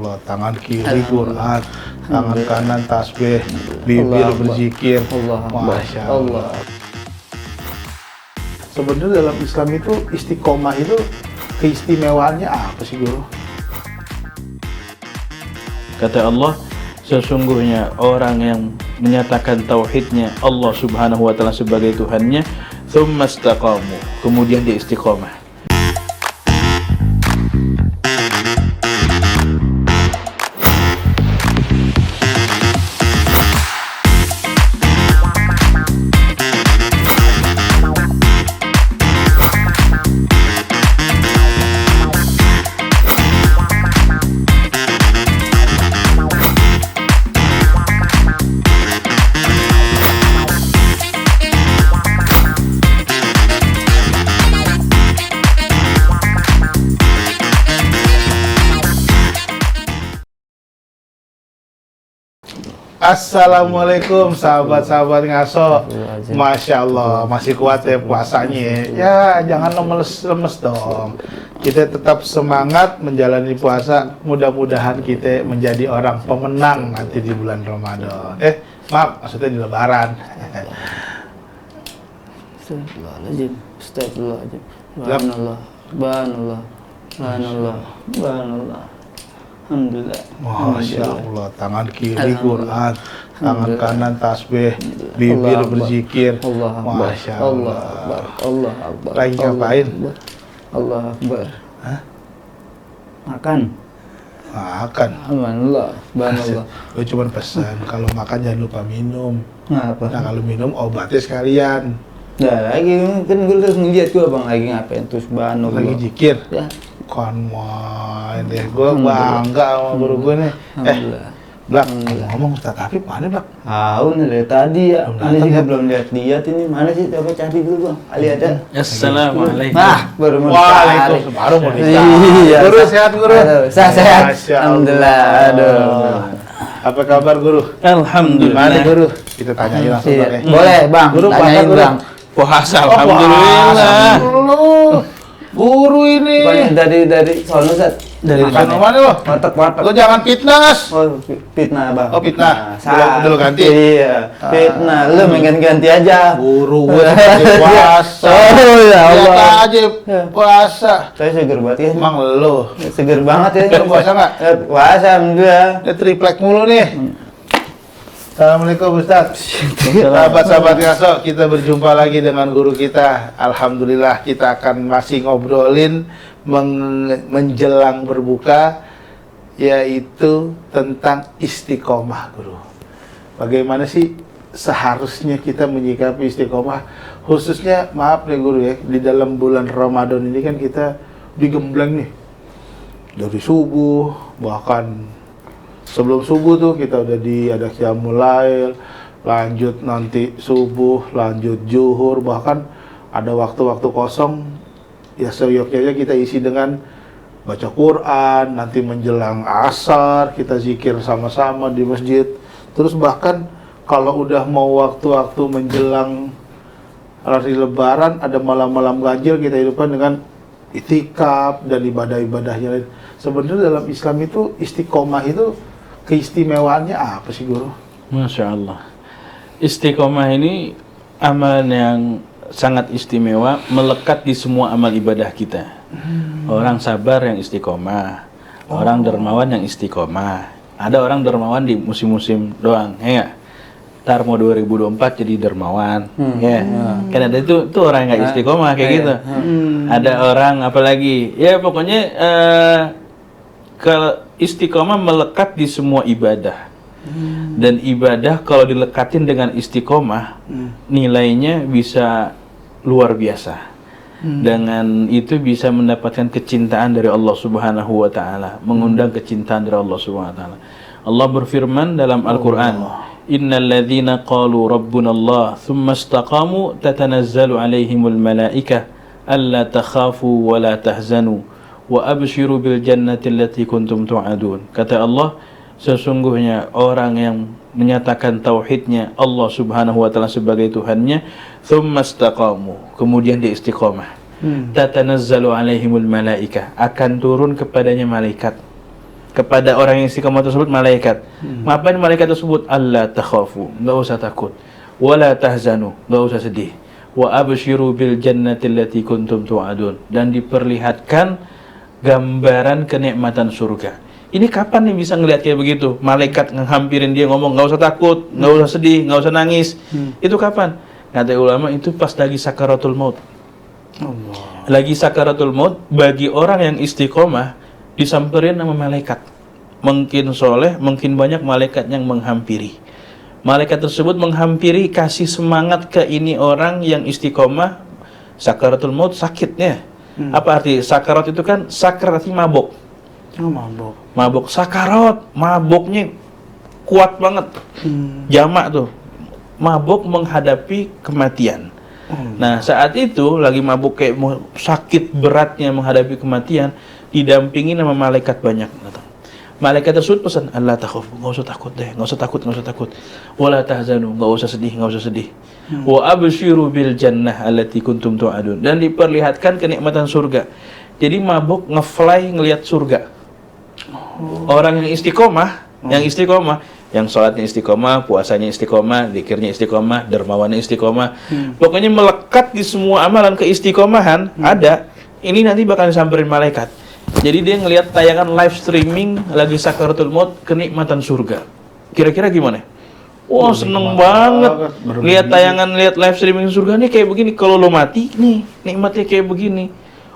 Allah, tangan kiri Quran, tangan kanan tasbih, bibir berzikir. Masya Allah. Sebenarnya dalam Islam itu istiqomah itu keistimewaannya apa sih, Guru? Kata Allah, sesungguhnya orang yang menyatakan tauhidnya Allah Subhanahu wa taala sebagai Tuhannya, tsumma istaqamu, kemudian dia istiqomah. Assalamualaikum sahabat-sahabat ngaso. Masya Allah, masih kuat ya puasanya ya. Jangan lemes-lemes dong. Kita tetap semangat menjalani puasa. Mudah-mudahan kita menjadi orang pemenang nanti di bulan Ramadan. Maaf, maksudnya di Lebaran. Astagfirullahaladzim, astagfirullahaladzim. Subhanallah, subhanallah, subhanallah, subhanallah. Alhamdulillah. Masya Allah, tangan kiri Quran, tangan kanan tasbih, bibir berzikir. Masya Allah. Allah Akbar. Lagi ngapain? Allah Akbar. Makan. Makan. Alhamdulillah, subhanallah. Gue cuma pesan kalau makan jangan lupa minum. Ngapa? Nah kalau minum obatnya sekalian. Nah lagi kan gue harus ngeliat gue bang lagi ngapain tuh subhanallah. Lagi zikir. Ya. Kan main deh, gue bangga sama guru gue nih. Blak, ngomong Ustaz Afif mana Blak? Tahu nih dari tadi ya. Ini juga belum lihat ini. Mana sih? Coba cari dulu bang. Ali ada. Assalamualaikum. Baru mau Waalaikumsalam. Baru mau dicari. Iya. Guru sehat guru? Saya sehat. Masya Alhamdulillah. Aduh. Apa kabar guru? Alhamdulillah. Gimana guru? Kita tanyain langsung Iya. Bang, ya. Boleh bang. Guru tanyain guru? bang. Puasa, Oh, alhamdulillah. Guru ini. Bukan dari sono Ustaz. Dari sana mana lo? Warteg. Lo jangan fitness. Oh, fitnah bang. Oh, fitnah. Nah, Udah lo ganti? Iya. Fitnah. Lu ganti aja. Guru gue seperti puasa. Oh ya Allah. Lihat aja puasa. Saya seger banget ya. Emang lo? Seger banget ya. Lo puasa nggak? Puasa alhamdulillah. Dia triplek mulu nih. Assalamualaikum Ustaz. Sahabat-sahabat ngaso, kita berjumpa lagi dengan guru kita. Alhamdulillah kita akan masih ngobrolin menjelang berbuka, yaitu tentang istiqomah guru. Bagaimana sih seharusnya kita menyikapi istiqomah, khususnya maaf nih guru ya, di dalam bulan Ramadan ini kan kita digembleng nih dari subuh, bahkan sebelum subuh tuh kita udah ada qiyamul lail, lanjut nanti subuh, lanjut zuhur, bahkan ada waktu-waktu kosong ya seyogyanya kita isi dengan baca Quran, nanti menjelang asar kita zikir sama-sama di masjid. Terus bahkan kalau udah mau waktu-waktu menjelang hari lebaran, ada malam-malam ganjil kita hidupkan dengan itikaf dan ibadah-ibadah yang lain. Sebenarnya dalam Islam itu istiqomah itu keistimewaannya apa sih guru? Masya Allah. Istiqomah ini amalan yang sangat istimewa, melekat di semua amal ibadah kita. Orang sabar yang istiqomah, orang dermawan yang istiqomah. Ada orang dermawan di musim-musim doang, ya. Ntar mau 2024 jadi dermawan, ya. Kan ada itu orang yang nggak istiqomah kayak gitu. Ada orang apalagi, ya pokoknya kalau istiqomah melekat di semua ibadah. Dan ibadah kalau dilekatin dengan istiqomah, nilainya bisa luar biasa. Dengan itu bisa mendapatkan kecintaan dari Allah Subhanahu wa taala, mengundang kecintaan dari Allah Subhanahu wa taala. Allah berfirman dalam Al-Qur'an, "Innal ladzina qalu rabbunallah tsumma istaqamu tatanazzalu 'alaihimul malaikah alla takhafu wa la tahzanu wa abshiru bil jannati allati kuntum tu'adun." Kata Allah, sesungguhnya orang yang menyatakan tauhidnya Allah Subhanahu wa taala sebagai Tuhannya, tsumma istaqamu, kemudian dia istiqomah. Tatanazzalu alaihimul malaikah, akan turun kepadanya malaikat. kepada orang yang istiqomah tersebut malaikat. Ngapain malaikat tersebut? Allah takhafu, nggak usah takut. Wala tahzanu, nggak usah sedih. Wa abshiru bil jannati allati kuntum tu'adun, dan diperlihatkan gambaran kenikmatan surga. Ini kapan nih bisa ngelihat kayak begitu? Malaikat ngehampirin dia ngomong nggak usah takut, nggak usah sedih, nggak usah nangis. Itu kapan? Kata ulama itu pas lagi sakaratul maut. Lagi sakaratul maut, bagi orang yang istiqomah disamperin sama malaikat. Mungkin soleh, mungkin banyak malaikat yang menghampiri. Malaikat tersebut menghampiri, kasih semangat ke ini orang yang istiqomah. Sakaratul maut sakitnya. Apa arti sakarat itu kan? Sakrat arti mabuk. Mabuk. Mabuk, sakarat, mabuknya kuat banget. Jamak tuh. Mabuk menghadapi kematian. Nah, saat itu lagi mabuk kayak sakit beratnya menghadapi kematian, didampingi sama malaikat banyak datang. Malaikat tersebut pesan, Allah takhafu, nggak usah takut deh, nggak usah takut, nggak usah takut. Wala tahzanu, nggak usah sedih, nggak usah sedih. Wa abshiru bil jannah allati kuntum tu'adun, dan diperlihatkan kenikmatan surga. Jadi mabuk ngefly ngelihat surga. Orang yang istiqomah, yang sholatnya istiqomah, puasanya istiqomah, zikirnya istiqomah, dermawannya istiqomah, pokoknya melekat di semua amalan keistiqomahan ada. Ini nanti bakal disamperin malaikat. Jadi dia ngelihat tayangan live streaming lagi sakaratul maut, kenikmatan surga. Kira-kira gimana? Wah, seneng banget lihat tayangan, lihat live streaming surga nih kayak begini. Kalau lo mati nih, nikmatnya kayak begini.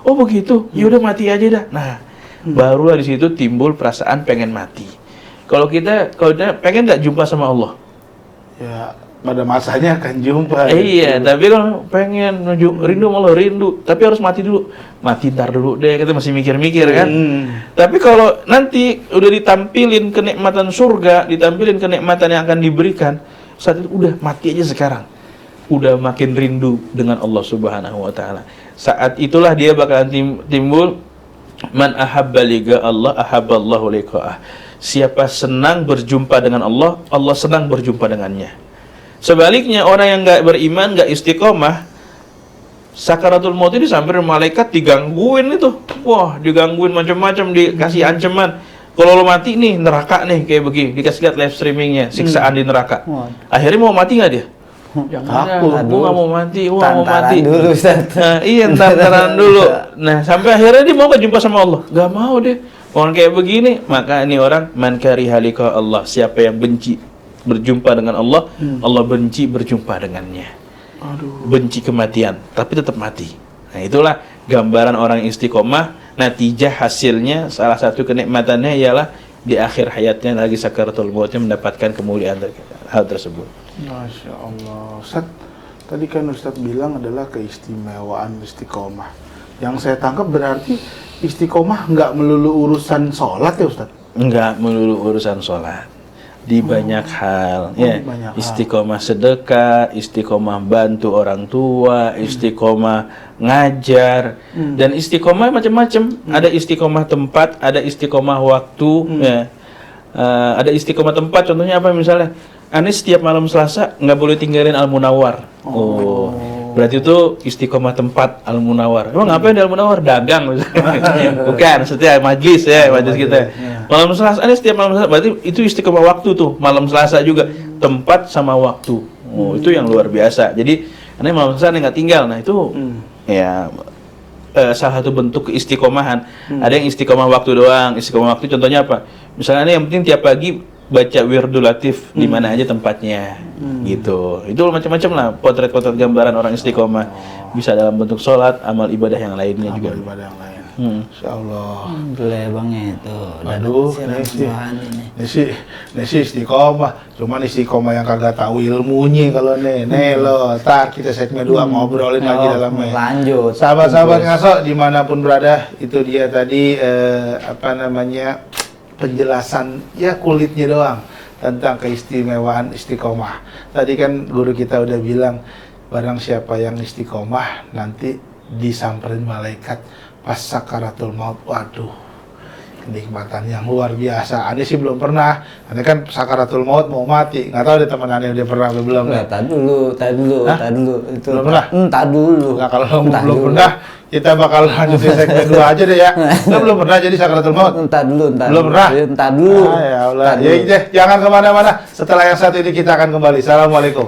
Oh begitu, ya udah mati aja dah. Nah, barulah di situ timbul perasaan pengen mati. Kalau kita pengen nggak jumpa sama Allah? Ya, pada masanya akan jumpa. Iya, tapi kalau pengen rindu sama Allah, rindu, tapi harus mati dulu. Mati ntar dulu deh, kita masih mikir-mikir kan. Tapi kalau nanti udah ditampilin kenikmatan surga, ditampilin kenikmatan yang akan diberikan, saat itu udah mati aja sekarang. Udah makin rindu dengan Allah Subhanahu wa taala. Saat itulah dia bakalan timbul man ahabba liqa Allah ahabballahu liqa'ah. Siapa senang berjumpa dengan Allah, Allah senang berjumpa dengannya. Sebaliknya orang yang nggak beriman, nggak istiqomah, sakaratul maut ini sampai malaikat digangguin itu. Wah, digangguin macam-macam, dikasih ancaman. Kalau lo mati nih, neraka nih kayak begini, dikasih lihat live streamingnya, siksaan di neraka. Akhirnya mau mati nggak dia? Jangan, gue nggak mau mati, gue nggak mau mati. Dulu, nah, iya, tantaran dulu. Nah, sampai akhirnya dia mau jumpa sama Allah, nggak mau deh. Orang kayak begini, maka ini orang man kariha liqa Allah. Siapa yang benci berjumpa dengan Allah, Allah benci berjumpa dengannya. Benci kematian, tapi tetap mati. Nah, itulah gambaran orang istiqomah. Natijah hasilnya, salah satu kenikmatannya ialah di akhir hayatnya lagi sakaratul mautnya mendapatkan kemuliaan hal tersebut. Masya Allah. Ustaz, tadi kan Ustaz bilang adalah keistimewaan istiqomah. Yang saya tangkap berarti istiqomah nggak melulu urusan sholat ya Ustaz? Nggak melulu urusan sholat. Di banyak hal, ya. Banyak Istiqomah sedekah, istiqomah bantu orang tua, istiqomah ngajar, dan istiqomah macam-macam. Ada istiqomah tempat, ada istiqomah waktu, ya. Ada istiqomah tempat, contohnya apa misalnya? Anis setiap malam Selasa nggak boleh tinggalin Al-Munawwar. Berarti itu istiqomah tempat Al-Munawwar. Emang ngapain di Al-Munawwar? Dagang misalnya. Bukan, setiap majlis ya, majlis kita. Malam Selasa, Anis setiap malam Selasa, berarti itu istiqomah waktu tuh. Malam Selasa juga, tempat sama waktu. Itu yang luar biasa. Jadi, Anis malam Selasa nggak tinggal. Nah itu ya salah satu bentuk keistiqomahan. Ada yang istiqomah waktu doang. Istiqomah waktu contohnya apa? Misalnya yang penting tiap pagi baca wirdul latif di mana aja tempatnya, gitu. Itu macam-macam lah potret-potret gambaran orang istiqomah. Bisa dalam bentuk sholat, amal ibadah yang lainnya juga. Amal ibadah yang lain. Insya Allah. Boleh bang itu. Aduh, nasi istiqomah. Cuman istiqomah yang kagak tahu ilmunya kalau nih lo. Tar kita segmen 2 ngobrolin lagi dalamnya. Lanjut. Sahabat-sahabat ngaso dimanapun berada, itu dia tadi penjelasan ya kulitnya doang tentang keistimewaan istiqomah. Tadi kan guru kita udah bilang barang siapa yang istiqomah nanti disamperin malaikat pas sakaratul maut. Waduh, kenikmatan yang luar biasa. Ane sih belum pernah. Ane kan sakaratul maut mau mati. Nggak tahu deh teman Ane udah pernah atau belum. Tadi dulu. Itu belum pernah. Tadi dulu. Nah, kalau belum pernah, Kita bakal lanjut di segmen 2 aja deh ya. Lo belum pernah jadi sakratul maut? Entar dulu. Belum pernah? Entar dulu. Ya Allah. Ya deh, jangan kemana-mana. Setelah yang satu ini kita akan kembali. Assalamualaikum.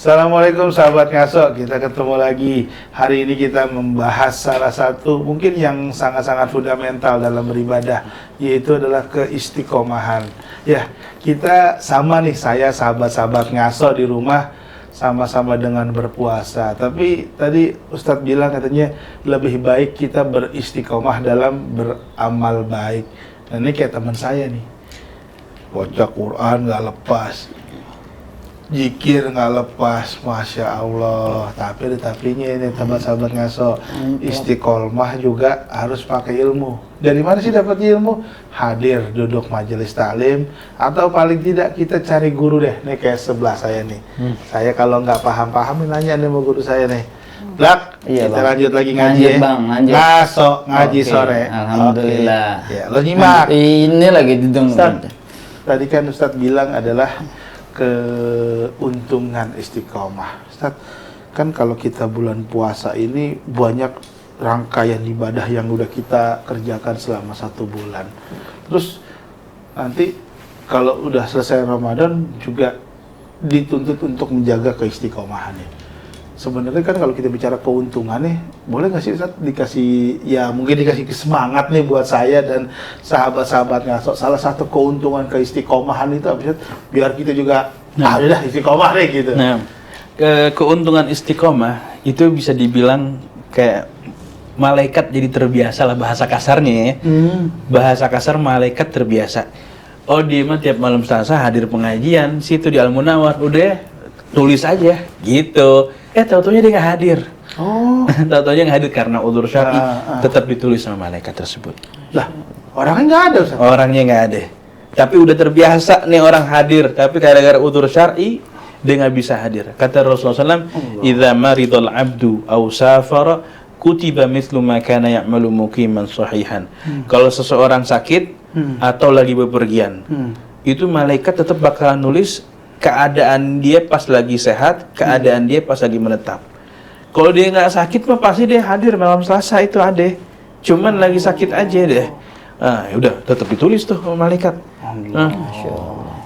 Assalamualaikum sahabat ngaso, kita ketemu lagi. Hari ini kita membahas salah satu mungkin yang sangat-sangat fundamental dalam beribadah, yaitu adalah keistiqomahan. Ya, kita sama nih, saya sahabat-sahabat ngaso di rumah sama-sama dengan berpuasa. Tapi tadi Ustadz bilang katanya lebih baik kita beristiqomah dalam beramal baik. Nah, ini kayak teman saya nih, baca Quran nggak lepas, zikir nggak lepas, Masya Allah. Tapi ada tapinya ini sahabat-sahabat ngaso, istiqomah juga harus pakai ilmu. Dari mana sih dapat ilmu? Hadir, duduk majelis taklim, atau paling tidak kita cari guru deh. Nih kayak sebelah saya nih, saya kalau nggak paham-paham nanya nih sama guru saya nih. Blak, Iya, kita Bang. lanjut lagi ngaji Lanjut, ya. Bang, lanjut. Ngaso, ngaji Oke, sore. alhamdulillah. Oke. Ya, lo nyimak. Ini lagi didengar. Ustadz, tadi kan Ustadz bilang adalah keuntungan istiqomah. Ustaz, kan kalau kita bulan puasa ini banyak rangkaian ibadah yang udah kita kerjakan selama 1 bulan. Terus nanti kalau udah selesai Ramadan juga dituntut untuk menjaga keistiqomahannya. Sebenarnya kan kalau kita bicara keuntungannya, boleh nggak sih Ustaz dikasih, ya mungkin dikasih semangat nih buat saya dan sahabat-sahabat ngaso. Salah satu keuntungan keistiqomahan itu apa Ustaz? Biar kita juga udah istiqomah deh gitu. Nah, keuntungan istiqomah itu bisa dibilang kayak malaikat jadi terbiasa lah, bahasa kasarnya ya. Bahasa kasar malaikat terbiasa. Oh, dia mah tiap malam Selasa hadir pengajian, situ di Al-Munawwar, udah tulis aja gitu. Tahu-taunya dia nggak hadir. Oh. Tahu-taunya nggak hadir karena udzur syar'i, tetap ditulis sama malaikat tersebut. Lah, orangnya nggak ada Ustaz. Orangnya nggak ada. Tapi udah terbiasa nih orang hadir, tapi gara-gara udzur syar'i dia nggak bisa hadir. Kata Rasulullah SAW, "Idza maridal 'abdu aw safara kutiba mithlu ma kana ya'malu muqiman sahihan." Kalau seseorang sakit atau lagi bepergian, itu malaikat tetap bakalan nulis keadaan dia pas lagi sehat, keadaan dia pas lagi menetap. Kalau dia nggak sakit mah pasti dia hadir malam Selasa itu ada. Cuman lagi sakit aja deh. Ya udah tetap ditulis tuh sama malaikat.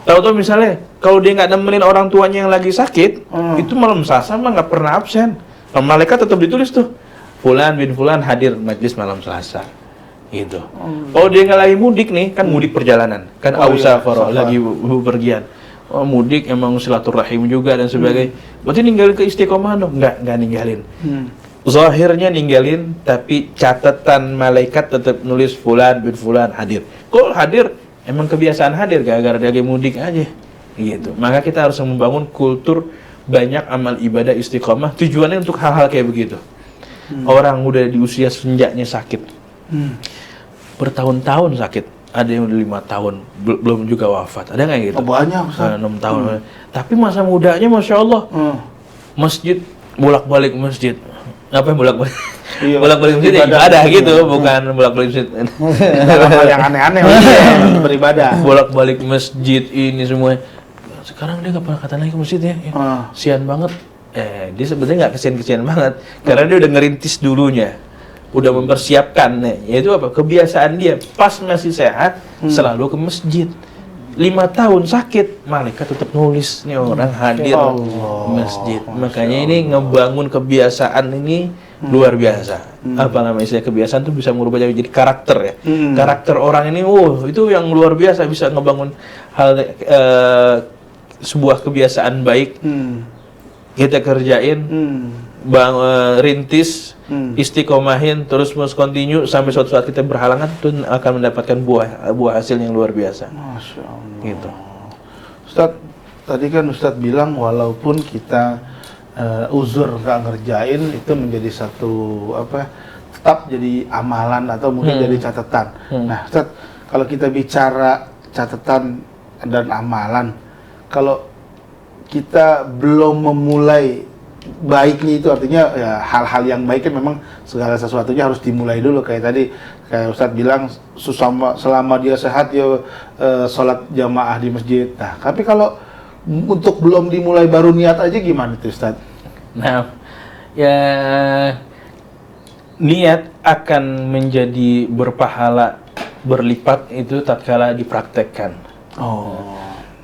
Tahu-tahu misalnya kalau dia nggak nemenin orang tuanya yang lagi sakit, itu malam Selasa mah nggak pernah absen. Malaikat tetap ditulis tuh. Fulan bin Fulan hadir majlis malam Selasa. Gitu. Kalau dia nggak lagi mudik nih, kan mudik perjalanan, kan ausafaro lagi bepergian. Oh, mudik emang silaturahim juga dan sebagainya. Berarti ninggalin keistiqomahan dong? Enggak ninggalin. Zahirnya ninggalin, tapi catatan malaikat tetap nulis Fulan bin Fulan hadir. Kok hadir? Emang kebiasaan hadir gara-gara dia lagi mudik aja. Gitu. Maka kita harus membangun kultur banyak amal ibadah istiqomah. Tujuannya untuk hal-hal kayak begitu. Orang udah di usia senjanya sakit. Bertahun-tahun sakit. Ada yang udah 5 tahun, belum juga wafat. Ada nggak gitu? Banyak, Ustaz. 6 tahun. Tapi masa mudanya, Masya Allah, masjid, bolak-balik masjid. Apa yang bolak-balik? Iya. Bolak-balik masjid ya ibadah gitu, bukan bolak-balik masjid. hal yang aneh-aneh beribadah. Bolak-balik masjid ini semua. Sekarang dia nggak pernah kata lagi ke masjid ya. Sian banget. Dia sebenarnya nggak kesian-kesian banget, karena dia udah ngerintis dulunya, udah mempersiapkan. Yaitu apa? Kebiasaan dia pas masih sehat selalu ke masjid. 5 tahun sakit, malaikat tetap nulis nih orang hadir masjid. Makanya ini ngebangun kebiasaan ini luar biasa. Apa namanya istilah kebiasaan tuh bisa merubah jadi karakter ya. Karakter orang ini, itu yang luar biasa, bisa ngebangun hal sebuah kebiasaan baik. Kita kerjain, rintis, istiqomahin, terus continue sampai suatu saat kita berhalangan, itu akan mendapatkan buah hasil yang luar biasa. Masya Allah. Gitu. Ustadz, tadi kan Ustadz bilang walaupun kita uzur nggak ngerjain itu menjadi satu tetap jadi amalan atau mungkin jadi catatan. Nah, Ustadz, kalau kita bicara catatan dan amalan, kalau kita belum memulai baiknya, itu artinya ya hal-hal yang baik kan memang segala sesuatunya harus dimulai dulu. Kayak tadi kayak Ustadz bilang selama dia sehat dia sholat jamaah di masjid. Nah, tapi kalau untuk belum dimulai baru niat aja gimana tuh Ustadz? Nah, ya niat akan menjadi berpahala berlipat itu tatkala dipraktekkan.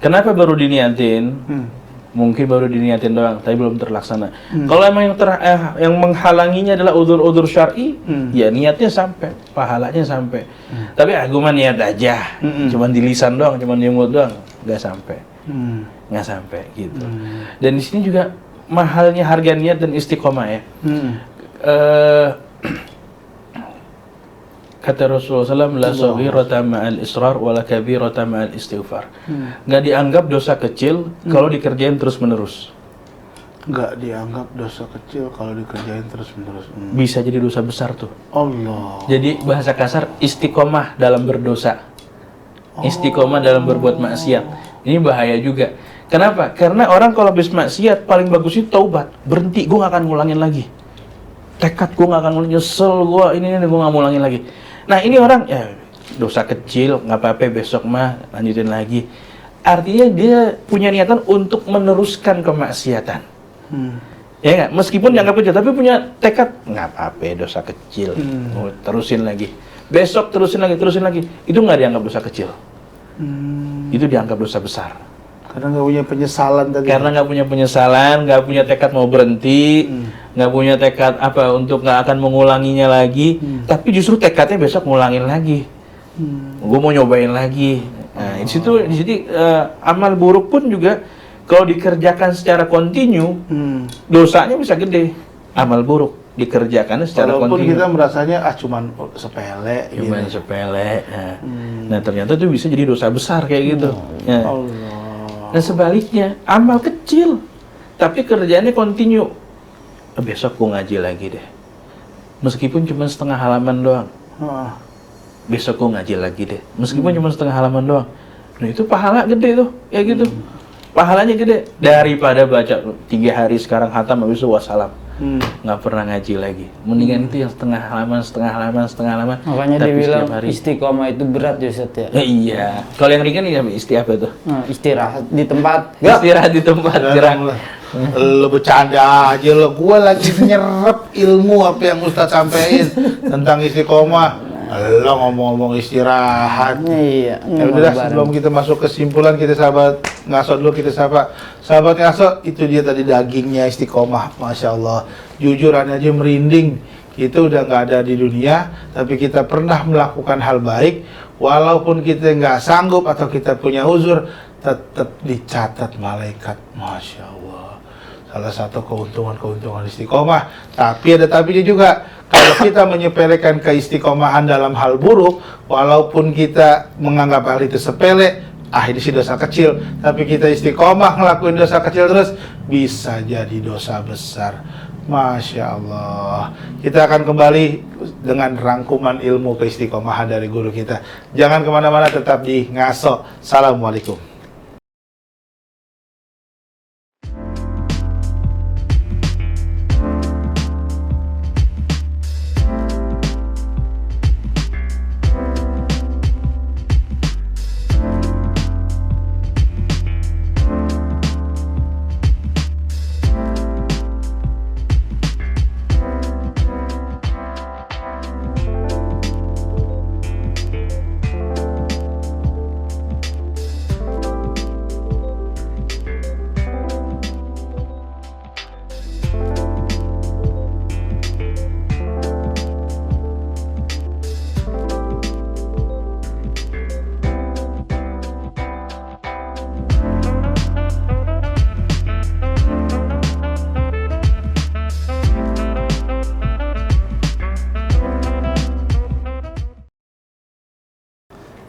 Kenapa baru diniatin? Mungkin baru diniatin doang, tapi belum terlaksana. Kalau emang yang menghalanginya adalah udzur-udzur syar'i, ya niatnya sampai, pahalanya sampai. Tapi gue mah niat aja, cuman di lisan doang, cuman di mulut doang, nggak sampai, nggak sampai gitu. Dan di sini juga mahalnya harga niat dan istiqomah ya. Kata Rasulullah SAW, la saghirata ma'al israr wala kabirata ma'al istighfar. Nggak dianggap dosa kecil kalau dikerjain terus-menerus. Nggak dianggap dosa kecil kalau dikerjain terus-menerus. Bisa jadi dosa besar tuh. Allah. Jadi bahasa kasar, istiqomah dalam berdosa. Istiqomah dalam berbuat maksiat. Ini bahaya juga. Kenapa? Karena orang kalau habis maksiat, paling bagus itu taubat. Berhenti, gue nggak akan ngulangin lagi. Tekad gue nggak akan ngulangin, nyesel gue, ini gue nggak mau ngulangin lagi. Nah ini orang, ya dosa kecil, nggak apa-apa, besok mah lanjutin lagi. Artinya dia punya niatan untuk meneruskan kemaksiatan. Ya nggak? Meskipun dianggap kecil, tapi punya tekad, nggak apa-apa, dosa kecil, terusin lagi. Besok terusin lagi. Itu nggak dianggap dosa kecil. Itu dianggap dosa besar. Karena nggak punya penyesalan tadi. Karena nggak punya penyesalan, nggak punya tekad mau berhenti, nggak punya tekad untuk nggak akan mengulanginya lagi. Tapi justru tekadnya besok ngulangin lagi. Gue mau nyobain lagi. Nah, di situ amal buruk pun juga kalau dikerjakan secara kontinu, dosanya bisa gede. Amal buruk dikerjakan secara kontinu. Walaupun kita merasanya cuman sepele. Cuman sepele. Nah ternyata itu bisa jadi dosa besar kayak gitu. Allah. Dan sebaliknya, amal kecil, tapi kerjaannya kontinu. Besok gue ngaji lagi deh. Meskipun cuma setengah halaman doang. Besok gue ngaji lagi deh. Meskipun cuma setengah halaman doang. Nah itu pahala gede tuh, kayak gitu. Pahalanya gede. Daripada baca 3 hari sekarang khatam, habis itu wassalam. Nggak pernah ngaji lagi. Mendingan itu yang setengah halaman. Makanya dia bilang istiqomah itu berat ya Ustaz ya? Iya. Kalau yang ringan ya apa itu? Istirahat di tempat. Istirahat di tempat, gerak. Lo bercanda aja lo. Gua lagi nyerap ilmu apa yang Ustaz sampein tentang istiqomah. Lo ngomong-ngomong istirahat. Iya. Ya udah, sebelum kita masuk kesimpulan, kita sahabat ngaso dulu, kita sahabat ngaso, itu dia tadi dagingnya istiqomah, masya Allah. Jujur aja merinding. Itu udah nggak ada di dunia, tapi kita pernah melakukan hal baik, walaupun kita nggak sanggup atau kita punya uzur, tetap dicatat malaikat, masya Allah. Salah satu keuntungan istiqomah. Tapi ada tapinya juga. Kalau kita menyepelekan keistiqomahan dalam hal buruk, walaupun kita menganggap hal itu sepele, ini sih dosa kecil, tapi kita istiqomah ngelakuin dosa kecil terus, bisa jadi dosa besar. Masya Allah. Kita akan kembali dengan rangkuman ilmu keistiqomahan dari guru kita. Jangan kemana-mana, tetap di Ngaso. Assalamualaikum.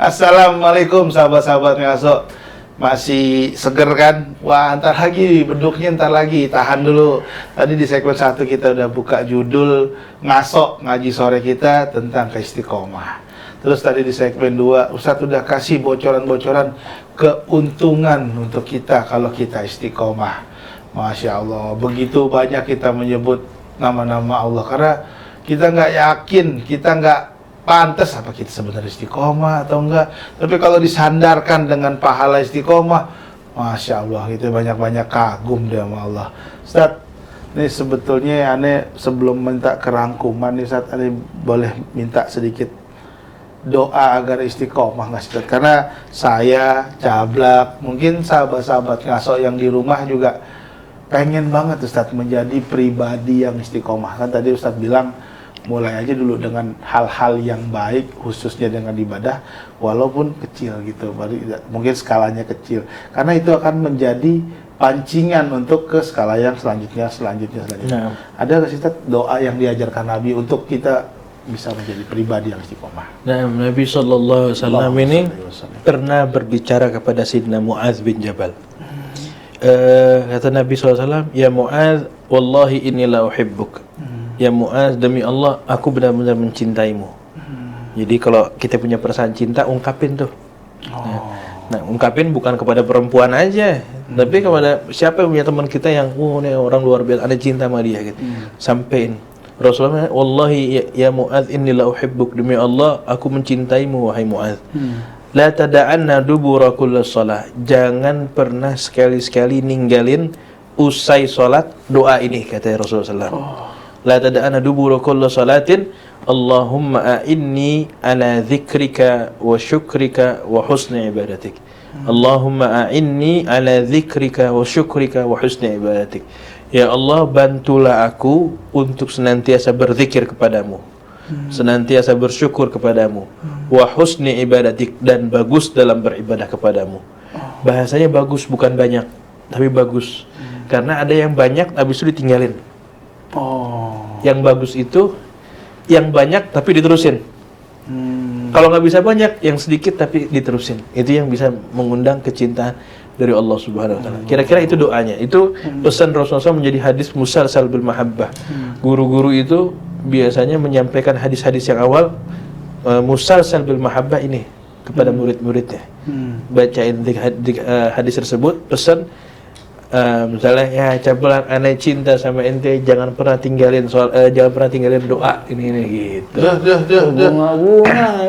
Assalamualaikum sahabat-sahabat ngaso. Masih seger kan? Wah, ntar lagi beduknya, ntar lagi, tahan dulu. Tadi di segmen 1 kita udah buka judul ngaso ngaji sore kita tentang keistiqomah. Terus tadi di segmen 2 Ustadz udah kasih bocoran-bocoran keuntungan untuk kita kalau kita istiqomah. Masya Allah, begitu banyak kita menyebut nama-nama Allah karena kita nggak yakin, kita nggak pantas apa kita sebenarnya istiqomah atau enggak. Tapi kalau disandarkan dengan pahala istiqomah, Masya Allah, kita banyak-banyak kagum dia sama Allah. Ustaz, ini sebetulnya aneh sebelum minta kerangkuman nih Ustaz, aneh boleh minta sedikit doa agar istiqomah nggak Ustaz? Karena saya, Cablak, mungkin sahabat-sahabat ngaso yang di rumah juga pengen banget Ustaz menjadi pribadi yang istiqomah. Kan tadi Ustaz bilang mulai aja dulu dengan hal-hal yang baik, khususnya dengan ibadah, walaupun kecil gitu, mungkin skalanya kecil, karena itu akan menjadi pancingan untuk ke skala yang selanjutnya. Nah. Ada nggak sih doa yang diajarkan Nabi untuk kita bisa menjadi pribadi yang istiqomah? Nah, Nabi Sallallahu Alaihi Wasallam ini pernah berbicara kepada Sayyidina Mu'adz bin Jabal. Kata Nabi SAW, ya Mu'adz, wallahi inni la uhibbuk. Ya Mu'adz, demi Allah, aku benar-benar mencintaimu. Jadi kalau kita punya perasaan cinta, ungkapin tuh. Nah, ungkapin bukan kepada perempuan aja, tapi kepada siapa yang punya teman kita yang, ini orang luar biasa, ada cinta sama dia gitu. Sampein. Rasulullah, wallahi ya Mu'adz, inni la uhibbuk. Demi Allah, aku mencintaimu, wahai Mu'adz. La tada'anna dubura kulli shalah. Jangan pernah sekali-sekali ninggalin usai salat doa ini, kata Rasulullah SAW. La tada'anna dubura kulli salatin Allahumma a'inni ala dzikrika wa syukrika wa husni ibadatik. Allahumma a'inni ala dzikrika wa syukrika wa husni ibadatik. Ya Allah, bantulah aku untuk senantiasa berzikir kepadamu, senantiasa bersyukur kepadamu, wa husni ibadatik, dan bagus dalam beribadah kepadamu. Bahasanya bagus, bukan banyak, tapi bagus. Karena ada yang banyak habis itu ditinggalin. Yang bagus itu yang banyak tapi diterusin. Kalau nggak bisa banyak, yang sedikit tapi diterusin. Itu yang bisa mengundang kecintaan dari Allah Subhanahu wa taala. Kira-kira itu doanya. Itu pesan Rasulullah SAW menjadi hadis musalsal bil mahabbah. Guru-guru itu biasanya menyampaikan hadis-hadis yang awal musalsal bil mahabbah ini kepada murid-muridnya. Bacain hadis tersebut, pesan misalnya, ya Cablak, aneh cinta sama ente, jangan pernah tinggalin jangan pernah tinggalin doa ini gitu. Bunga-bunga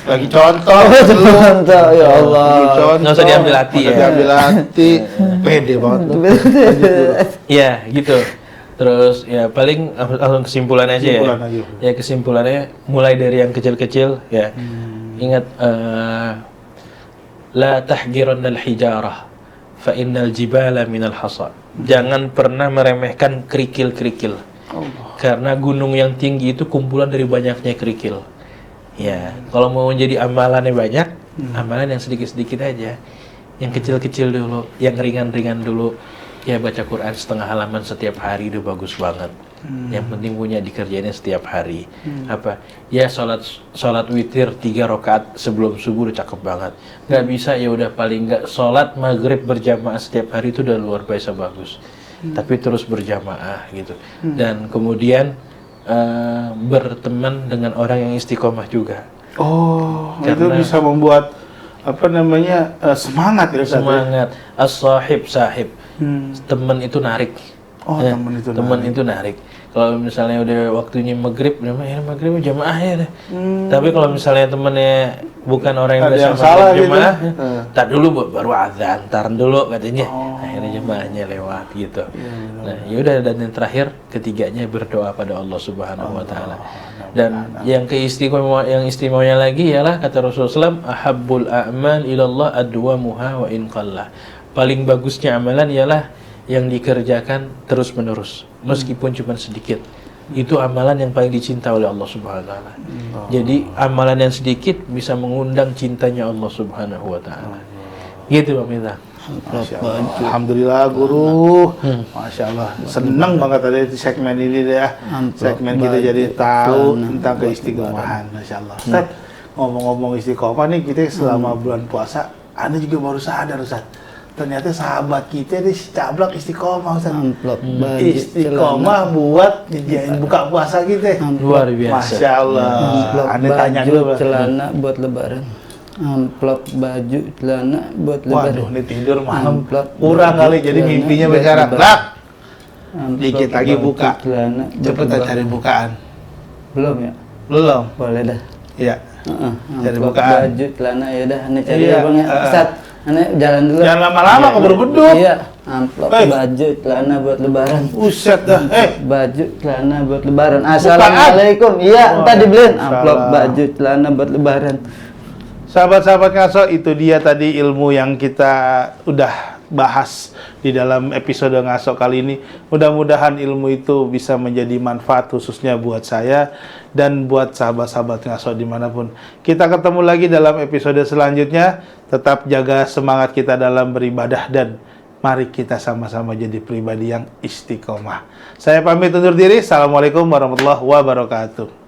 Lagi contoh, ya Allah. Nggak usah diambil hati ya. Diambil hati, pede banget. Ya gitu. Terus ya paling langsung kesimpulan aja ya. Ya kesimpulannya mulai dari yang kecil-kecil ya. Ingat la tahgirannal hijarah fa innal jibala minal hasa. Jangan pernah meremehkan kerikil-kerikil. Karena gunung yang tinggi itu kumpulan dari banyaknya kerikil. Ya, kalau mau menjadi amalannya banyak, amalan yang sedikit-sedikit aja. Yang kecil-kecil dulu, yang ringan-ringan dulu. Ya baca Quran setengah halaman setiap hari itu bagus banget. Yang penting punya dikerjainnya setiap hari. Apa? Ya sholat witir 3 rakaat sebelum subuh udah cakep banget. Nggak bisa ya udah paling nggak sholat maghrib berjamaah setiap hari itu udah luar biasa bagus. Tapi terus berjamaah gitu. Dan kemudian berteman dengan orang yang istiqomah juga. Karena itu bisa membuat semangat ya. Semangat. As-sahib sahib. Teman itu narik. Teman itu narik. Kalau misalnya udah waktunya maghrib, maghrib jamaah ya. Tapi kalau misalnya temennya bukan orang yang biasa salah jamaah, gitu. tar dulu baru azan, tar dulu katanya. Akhirnya jamaahnya lewat gitu. Nah, yaudah, dan yang terakhir ketiganya berdoa pada Allah Subhanahu wa taala. Dan yang istimewanya lagi ialah kata Rasulullah SAW, ahabbul a'mal ilallah adwamuha wa in qalla. Paling bagusnya amalan ialah yang dikerjakan terus-menerus, meskipun cuma sedikit. Itu amalan yang paling dicinta oleh Allah Subhanahu wa taala. Jadi amalan yang sedikit bisa mengundang cintanya Allah Subhanahu wa taala. Gitu Pak Minta. Alhamdulillah guru. Masya Allah. Senang banget ada di segmen ini deh ya. Segmen kita jadi tahu tentang keistiqomahan. Masya Allah. Ustaz, ngomong-ngomong istiqomah nih, kita selama bulan puasa, Anda juga baru sadar Ustaz. Ternyata sahabat kita ini si Cablak istiqomah Ustaz. Amplop baju Istiqomah buat nyediain buka puasa kita. Luar biasa. Masya Allah. amplop Anda tanya baju dulu, Bang. celana buat lebaran. Amplop baju celana buat lebaran. Waduh, ini tidur malam Amplop kurang baju, kali, jadi celana mimpinya buat berjarak. lebaran. Lak, Amplop dikit lagi baju, buka. celana buat Cepetan lebaran. cari bukaan. Belum ya? Belum? Boleh dah. Iya. Cari Amplop bukaan. baju celana ya dah, ane cari Iya, ya Bang ya. Ustaz, ane jalan dulu. Jangan lama-lama, keburu beduk. Iya, amplop Hei. baju celana buat lebaran. Buset dah. Baju celana buat lebaran. Assalamualaikum. Iya, entar dibeliin amplop baju celana buat lebaran. Sahabat-sahabat ngaso, itu dia tadi ilmu yang kita udah bahas di dalam episode ngaso kali ini. Mudah-mudahan ilmu itu bisa menjadi manfaat khususnya buat saya dan buat sahabat-sahabat ngaso dimanapun. Kita ketemu lagi dalam episode selanjutnya. Tetap jaga semangat kita dalam beribadah dan mari kita sama-sama jadi pribadi yang istiqomah. Saya pamit undur diri. Assalamualaikum warahmatullahi wabarakatuh.